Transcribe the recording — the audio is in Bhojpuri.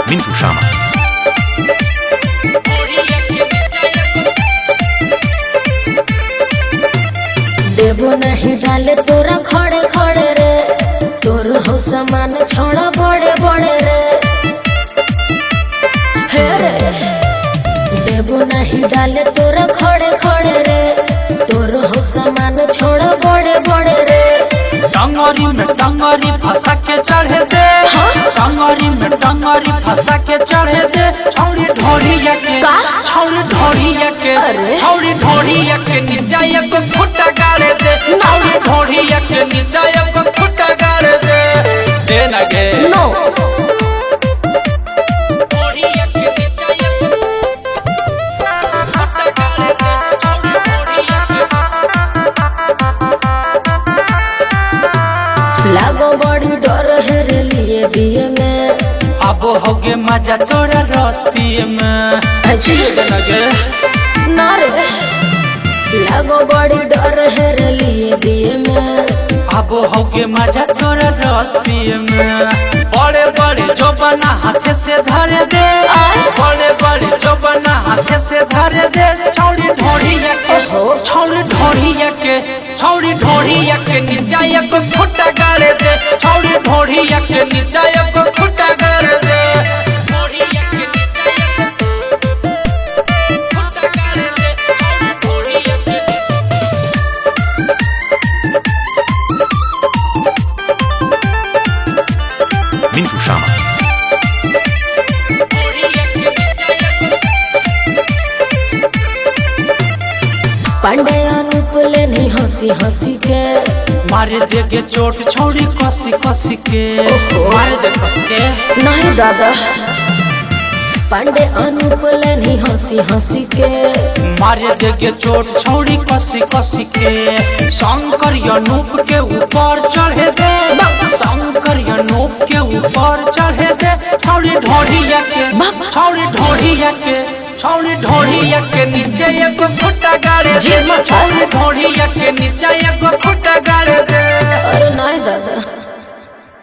Mintu Shama देवो नहीं डाले तोरा खड़े खड़े रे, तोर हो समान छोड़ा बड़े बड़े रे। हे रे देवो नहीं डाले तोरा खड़े खड़े रे, तोर हो समान छोड़ा बड़े बड़े रे। टंगरी में टंगरी फंसा के चढ़े दे, टंगरी में टंगरी फंसा के चढ़े दे। छौड़ी ढोरिया के, छौड़ी ढोरिया के, छौड़ी ढोरिया के नीचा एक फुटा गाड़े दे। छौड़ी ढोरिया के नीचा एक फुटा गाड़े दे। दे ना गे नो ढोरिया के नीचा एक फुटा गाड़े दे। छौड़ी ढोरिया के लागो बड़ी डर है रे लिए दिए में। अब होगे मजा तोरा रस्ती में। अच्छी लगे ना रे लागो बड़ी डर है रे लिए दिए में। अब होगे मजा तोरा रस्ती में। बड़े बड़े जो बना हाथ से धरे दे, बड़े बड़े जो बना हाथ से धरे दे। छौड़ी ढोरिया के, छौड़ी ढोरिया के, छौड़ी ढोरिया के नीचा एक फुटा गाड़े दे। छौड़ी ढोरिया के नीचा एक फुटा गाड़े दे। ढोरिया के नीचा एक फुटा गाड़े दे। छौड़ी ढोरिया के Mintu Shama पांडे अनूप लेनी हंसी हंसी के। मारे देगे चोट छौड़ी कसी कसी के। मारे दे कस के नहीं दादा पांडे अनूप लेनी हंसी हंसी के। मारे देगे चोट छौड़ी कसी कसी के। शंकर अनूप के ऊपर चढ़े दे, शंकर अनूप के ऊपर चढ़े दे। छौड़ी ढोरिया के, छौड़ी ढोरिया के, छौड़ी ढोरिया के नीचे एक फुटा गाड़े दे। छौड़ी ढोरिया के नीचे एक फुटा गाड़े दे। अरे नहीं दादा